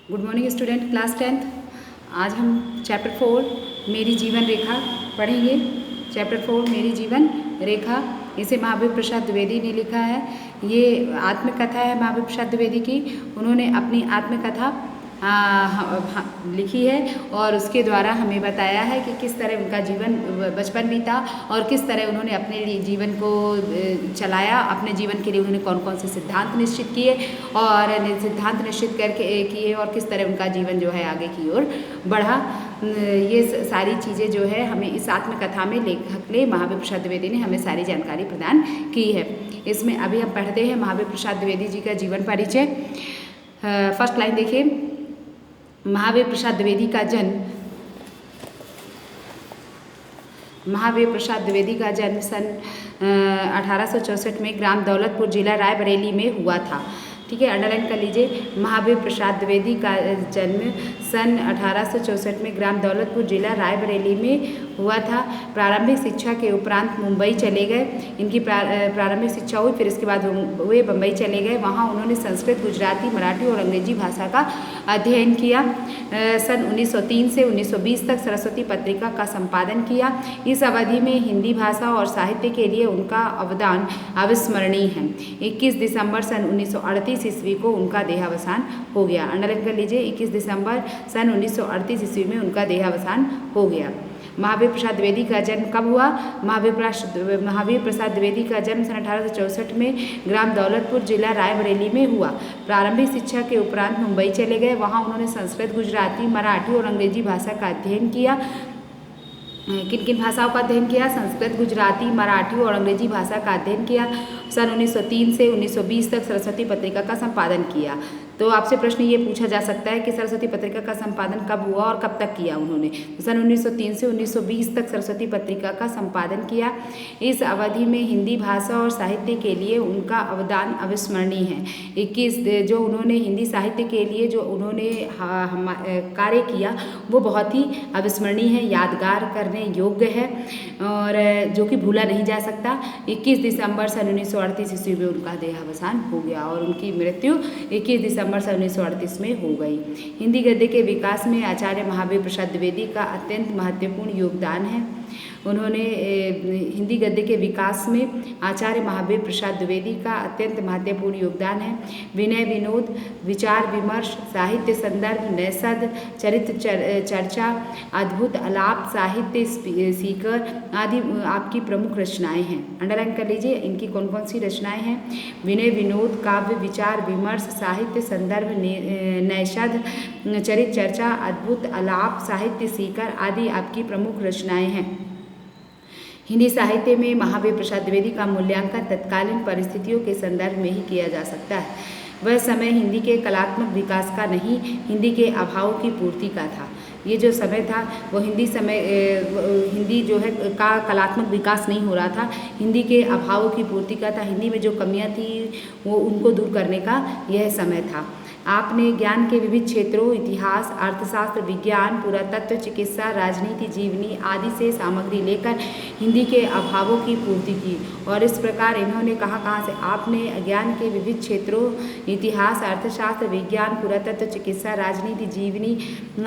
Good morning student, class 10th। आज हम chapter 4 मेरी जीवन रेखा पढ़ेंगे। चैप्टर 4 मेरी जीवन रेखा, इसे महावीर प्रसाद द्विवेदी ने लिखा है। ये आत्मकथा है महावीर प्रसाद द्विवेदी की। उन्होंने अपनी आत्मकथा लिखी है और उसके द्वारा हमें बताया है कि किस तरह उनका जीवन बचपन बीता और किस तरह उन्होंने अपने लिए जीवन को चलाया। अपने जीवन के लिए उन्होंने कौन कौन से सिद्धांत निश्चित किए और सिद्धांत निश्चित करके किए और किस तरह उनका जीवन जो है आगे की ओर बढ़ा। ये सारी चीज़ें जो है हमें इस आत्मकथा में लेखक ने महावीर प्रसाद द्विवेदी ने हमें सारी जानकारी प्रदान की है। इसमें अभी हम पढ़ते हैं महावीर प्रसाद द्विवेदी जी का जीवन परिचय। फर्स्ट लाइन देखिए। महावीर प्रसाद द्विवेदी का जन्म सन 1864 में ग्राम दौलतपुर जिला रायबरेली में हुआ था। ठीक है, अंडरलाइन कर लीजिए। महावीर प्रसाद द्विवेदी का जन्म सन 1864 में ग्राम दौलतपुर जिला रायबरेली में हुआ था। प्रारंभिक शिक्षा के उपरांत मुंबई चले गए। इनकी प्रारंभिक शिक्षा हुई, फिर इसके बाद वे बम्बई चले गए। वहाँ उन्होंने संस्कृत, गुजराती, मराठी और अंग्रेजी भाषा का अध्ययन किया। सन 1903 से 1920 तक सरस्वती पत्रिका का संपादन किया। इस अवधि में हिंदी भाषा और साहित्य के लिए उनका अवदान अविस्मरणीय है। 21 दिसंबर सन 1938 ईस्वी को उनका देहावसान हो गया। अंडरलाइन कर लीजिए, 21 दिसंबर सन 1938 ईस्वी में उनका देहावसान हो गया। महावीर प्रसाद द्विवेदी का जन्म कब हुआ? महावीर प्रसाद द्विवेदी का जन्म सन 1864 में ग्राम दौलतपुर जिला रायबरेली में हुआ। प्रारंभिक शिक्षा के उपरांत मुंबई चले गए। वहाँ उन्होंने संस्कृत, गुजराती, मराठी और अंग्रेजी भाषा का अध्ययन किया। किन किन भाषाओं का अध्ययन किया? संस्कृत, गुजराती, मराठी और अंग्रेजी भाषा का अध्ययन किया। सन 1903 से 1920 तक सरस्वती पत्रिका का संपादन किया। तो आपसे प्रश्न ये पूछा जा सकता है कि सरस्वती पत्रिका का संपादन कब हुआ और कब तक किया उन्होंने? तो सन 1903 से 1920 तक सरस्वती पत्रिका का संपादन किया। इस अवधि में हिंदी भाषा और साहित्य के लिए उनका अवदान अविस्मरणीय है। 21 जो उन्होंने हिंदी साहित्य के लिए जो उन्होंने कार्य किया वो बहुत ही अविस्मरणीय है, यादगार करने योग्य है और जो कि भूला नहीं जा सकता। 21 दिसंबर सन 1938 ईस्वी में उनका देहावसान हो गया और उनकी मृत्यु 21 दिसंबर सन 1938 में हो गई। हिंदी गद्य के विकास में आचार्य महावीर प्रसाद द्विवेदी का अत्यंत महत्वपूर्ण योगदान है। उन्होंने हिंदी गद्य के विकास में आचार्य महावीर प्रसाद द्विवेदी का अत्यंत महत्वपूर्ण योगदान है। विनय विनोद, विचार विमर्श, साहित्य संदर्भ, नैषध, चरित्र चर्चा, अद्भुत आलाप, साहित्य सीकर आदि आपकी प्रमुख रचनाएं हैं। अंडरलाइन कर लीजिए इनकी कौन कौन सी रचनाएं हैं। विनय विनोद, काव्य, विचार विमर्श, साहित्य संदर्भ, नैषध, चरित्र चर्चा, अद्भुत आलाप, साहित्य सीकर आदि आपकी प्रमुख रचनाएं हैं। हिंदी साहित्य में महावीर प्रसाद द्विवेदी का मूल्यांकन तत्कालीन परिस्थितियों के संदर्भ में ही किया जा सकता है। वह समय हिंदी के कलात्मक विकास का नहीं, हिंदी के अभावों की पूर्ति का था। ये जो समय था वो हिंदी जो है का कलात्मक विकास नहीं हो रहा था, हिंदी के अभावों की पूर्ति का था। हिंदी में जो कमियां थी वो उनको दूर करने का यह समय था। आपने ज्ञान के विविध क्षेत्रों, इतिहास, अर्थशास्त्र, विज्ञान, पुरातत्व, चिकित्सा, राजनीति, जीवनी आदि से सामग्री लेकर हिंदी के अभावों की पूर्ति की। और इस प्रकार इन्होंने कहाँ से? आपने ज्ञान के विविध क्षेत्रों, इतिहास, अर्थशास्त्र, विज्ञान, पुरातत्व, चिकित्सा, राजनीति, जीवनी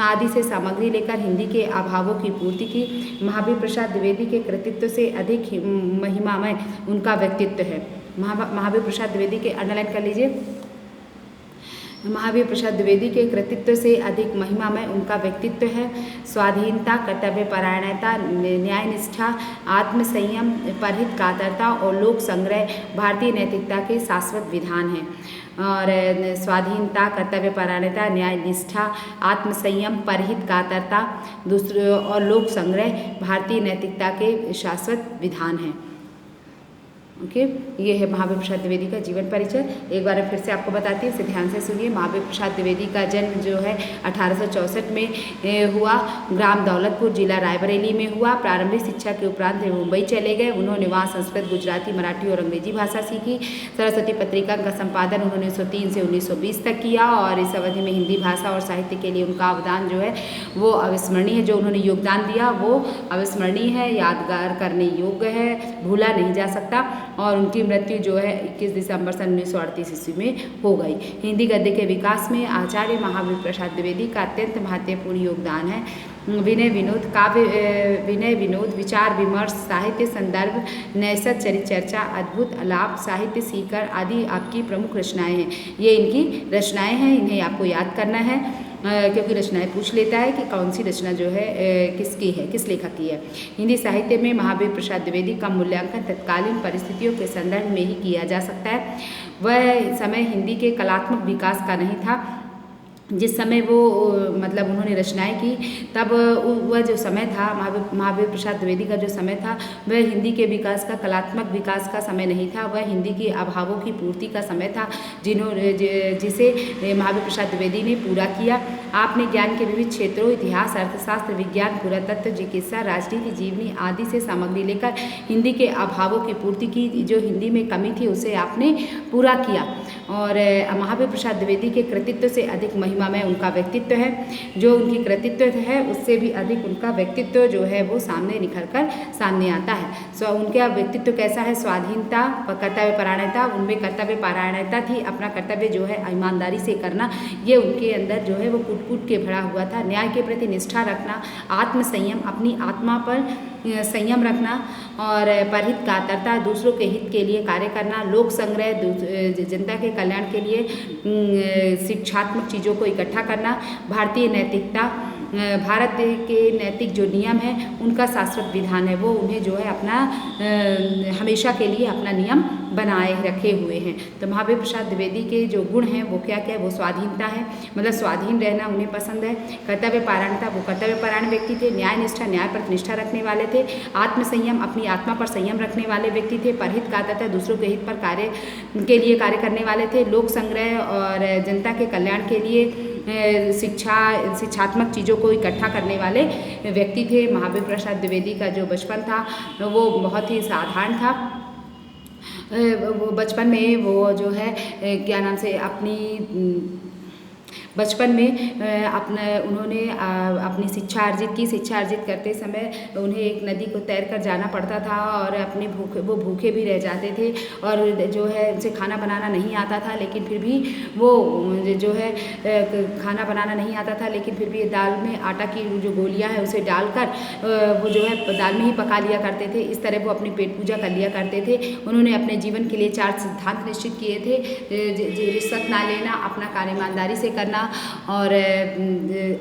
आदि से सामग्री लेकर हिंदी के अभावों की पूर्ति की। महावीर प्रसाद द्विवेदी के कृतित्व से अधिक महिमामय उनका व्यक्तित्व है। महावीर प्रसाद द्विवेदी के अंडरलाइन कर लीजिए। महावीर प्रसाद द्विवेदी के कृतित्व से अधिक महिमामय उनका व्यक्तित्व है। स्वाधीनता, कर्तव्य परायणता, न्यायनिष्ठा, आत्मसंयम, परहित कातरता और लोक संग्रह भारतीय नैतिकता के शाश्वत विधान हैं। और स्वाधीनता, कर्तव्य परायणता, न्यायनिष्ठा, आत्मसंयम, परहित कातरता दूसरे और लोक संग्रह भारतीय नैतिकता के शाश्वत विधान हैं। ओके, ये है महावीर प्रसाद द्विवेदी का जीवन परिचय। एक बार फिर से आपको बताती हूँ, इसे ध्यान से सुनिए। महावीर प्रसाद द्विवेदी का जन्म जो है 1864 में हुआ। ग्राम दौलतपुर जिला रायबरेली में हुआ। प्रारंभिक शिक्षा के उपरांत मुंबई चले गए। उन्होंने वहाँ संस्कृत, गुजराती, मराठी और अंग्रेजी भाषा सीखी। सरस्वती पत्रिका का संपादन उन्होंने 1903 से 1920 तक किया और इस अवधि में हिंदी भाषा और साहित्य के लिए उनका अवदान जो है वो अविस्मरणीय है। जो उन्होंने योगदान दिया वो अविस्मरणीय है, यादगार करने योग्य है, भूला नहीं जा सकता। और उनकी मृत्यु जो है 21 दिसंबर सन 1938 ईस्वी में हो गई। हिंदी गद्य के विकास में आचार्य महावीर प्रसाद द्विवेदी का अत्यंत महत्वपूर्ण योगदान है। विनय विनोद काव्य, विनय विनोद, विचार विमर्श, साहित्य संदर्भ, नैसत, चरित्र चर्चा, अद्भुत आलाप, साहित्य सीकर आदि आपकी प्रमुख रचनाएं हैं। ये इनकी रचनाएं हैं, इन्हें आपको याद करना है क्योंकि रचनाएं पूछ लेता है कि कौन सी रचना जो है किसकी है, किस लेखक की है। हिंदी साहित्य में महावीर प्रसाद द्विवेदी का मूल्यांकन तत्कालीन परिस्थितियों के संदर्भ में ही किया जा सकता है। वह समय हिंदी के कलात्मक विकास का नहीं था। जिस समय वो मतलब उन्होंने रचनाएं की, तब वह जो समय था, महावीर प्रसाद द्विवेदी का जो समय था, वह हिंदी के विकास का, कलात्मक विकास का समय नहीं था। वह हिंदी के अभावों की पूर्ति का समय था जिसे महावीर प्रसाद द्विवेदी ने पूरा किया। आपने ज्ञान के विविध क्षेत्रों, इतिहास, अर्थशास्त्र, विज्ञान, पुरातत्व, चिकित्सा, राजनीति, जीवनी आदि से सामग्री लेकर हिंदी के अभावों की पूर्ति की। जो हिंदी में कमी थी उसे आपने पूरा किया। और महावीर प्रसाद द्विवेदी के कृतित्व से अधिक महिमा में उनका व्यक्तित्व है। जो उनकी कृतित्व है उससे भी अधिक उनका व्यक्तित्व जो है वो सामने निखर कर सामने आता है। उनका व्यक्तित्व कैसा है? स्वाधीनता व कर्तव्य परायणता। उनमें कर्तव्य परायणता थी, अपना कर्तव्य जो है ईमानदारी से करना, ये उनके अंदर जो है वो कूट कूट के भरा हुआ था। न्याय के प्रति निष्ठा रखना, आत्मसंयम, अपनी आत्मा पर संयम रखना और परहित कातरता, दूसरों के हित के लिए कार्य करना, लोक संग्रह, जनता के कल्याण के लिए शिक्षात्मक चीज़ों को इकट्ठा करना, भारतीय नैतिकता, भारत के नैतिक जो नियम है उनका शाश्वत विधान है, वो उन्हें जो है अपना हमेशा के लिए अपना नियम बनाए रखे हुए हैं। तो महावीर प्रसाद द्विवेदी के जो गुण हैं वो क्या क्या है? वो स्वाधीनता है, मतलब स्वाधीन रहना उन्हें पसंद है। कर्तव्य परायणता, वो कर्तव्य परायण व्यक्ति थे। न्याय निष्ठा, न्याय पर निष्ठा रखने वाले थे। आत्मसंयम, अपनी आत्मा पर संयम रखने वाले व्यक्ति थे। परहित कातरता, दूसरों के हित पर कार्य के लिए कार्य करने वाले थे। लोक संग्रह और जनता के कल्याण के लिए शिक्षात्मक चीज़ों को इकट्ठा करने वाले व्यक्ति थे। महावीर प्रसाद द्विवेदी का जो बचपन था वो बहुत ही साधारण था। वो बचपन में वो जो है क्या नाम से बचपन में उन्होंने अपनी शिक्षा अर्जित की। शिक्षा अर्जित करते समय उन्हें एक नदी को तैर कर जाना पड़ता था और वो भूखे भी रह जाते थे और जो है उनसे खाना बनाना नहीं आता था, लेकिन फिर भी वो जो है खाना बनाना नहीं आता था, लेकिन फिर भी दाल में आटा की जो गोलियां है उसे डालकर वो जो है दाल में ही पका लिया करते थे। इस तरह वो अपनी पेट पूजा कर लिया करते थे। उन्होंने अपने जीवन के लिए 4 सिद्धांत निश्चित किए थे। रिश्वत ना लेना, अपना कार्य ईमानदारी से करना और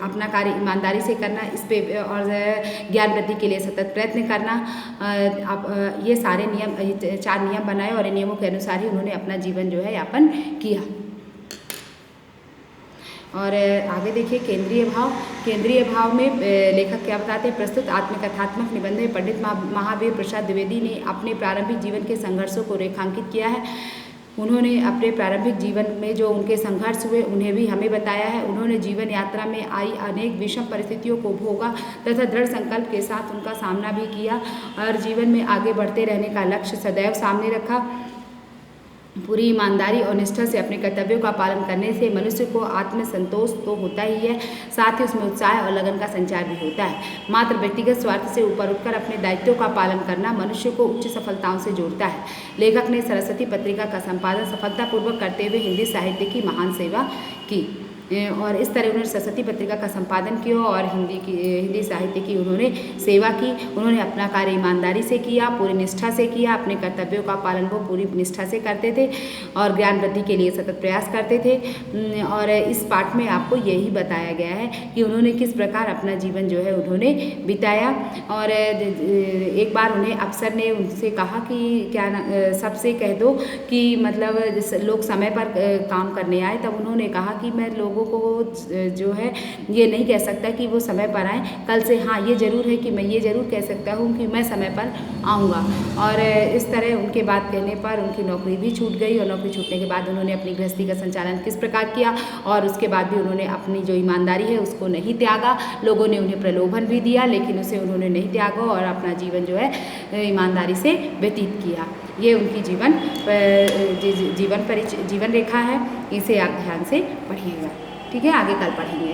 अपना कार्य ईमानदारी से करना, इस पे और ज्ञान वृद्धि के लिए सतत प्रयत्न करना। ये सारे नियम 4 नियम बनाए और इन नियमों के अनुसार ही उन्होंने अपना जीवन जो है यापन किया। और आगे देखिए केंद्रीय भाव। केंद्रीय भाव में लेखक क्या बताते हैं? प्रस्तुत आत्मकथात्मक निबंध में पंडित महावीर प्रसाद द्विवेदी ने अपने प्रारंभिक जीवन के संघर्षों को रेखांकित किया है। उन्होंने अपने प्रारंभिक जीवन में जो उनके संघर्ष हुए उन्हें भी हमें बताया है। उन्होंने जीवन यात्रा में आई अनेक विषम परिस्थितियों को भोगा तथा दृढ़ संकल्प के साथ उनका सामना भी किया और जीवन में आगे बढ़ते रहने का लक्ष्य सदैव सामने रखा। पूरी ईमानदारी और निष्ठा से अपने कर्तव्यों का पालन करने से मनुष्य को आत्मसंतोष तो होता ही है, साथ ही उसमें उत्साह और लगन का संचार भी होता है। मात्र व्यक्तिगत स्वार्थ से ऊपर उठकर अपने दायित्वों का पालन करना मनुष्य को उच्च सफलताओं से जोड़ता है। लेखक ने सरस्वती पत्रिका का संपादन सफलतापूर्वक करते हुए हिंदी साहित्य की महान सेवा की और इस तरह उन्होंने सरस्वती पत्रिका का संपादन किया और हिंदी साहित्य की उन्होंने सेवा की। उन्होंने अपना कार्य ईमानदारी से किया, पूरी निष्ठा से किया। अपने कर्तव्यों का पालन वो पूरी निष्ठा से करते थे और ज्ञान वृद्धि के लिए सतत प्रयास करते थे। और इस पाठ में आपको यही बताया गया है कि उन्होंने किस प्रकार अपना जीवन जो है उन्होंने बिताया। और एक बार उन्हें अफसर ने उनसे कहा कि क्या सबसे कह दो कि मतलब लोग समय पर काम करने आए। तब उन्होंने कहा कि मैं लोगों को जो है ये नहीं कह सकता कि वो समय पर आएँ कल से। हाँ, ये ज़रूर है कि मैं ये ज़रूर कह सकता हूँ कि मैं समय पर आऊँगा। और इस तरह उनके बात कहने पर उनकी नौकरी भी छूट गई और नौकरी छूटने के बाद उन्होंने अपनी गृहस्थी का संचालन किस प्रकार किया और उसके बाद भी उन्होंने अपनी जो ईमानदारी है उसको नहीं त्यागा। लोगों ने उन्हें प्रलोभन भी दिया लेकिन उसे उन्होंने नहीं त्यागा और अपना जीवन जो है ईमानदारी से व्यतीत किया। ये उनकी जीवन रेखा है, इसे आप ध्यान से पढ़िएगा। ठीक है, आगे कल पढ़ेंगे।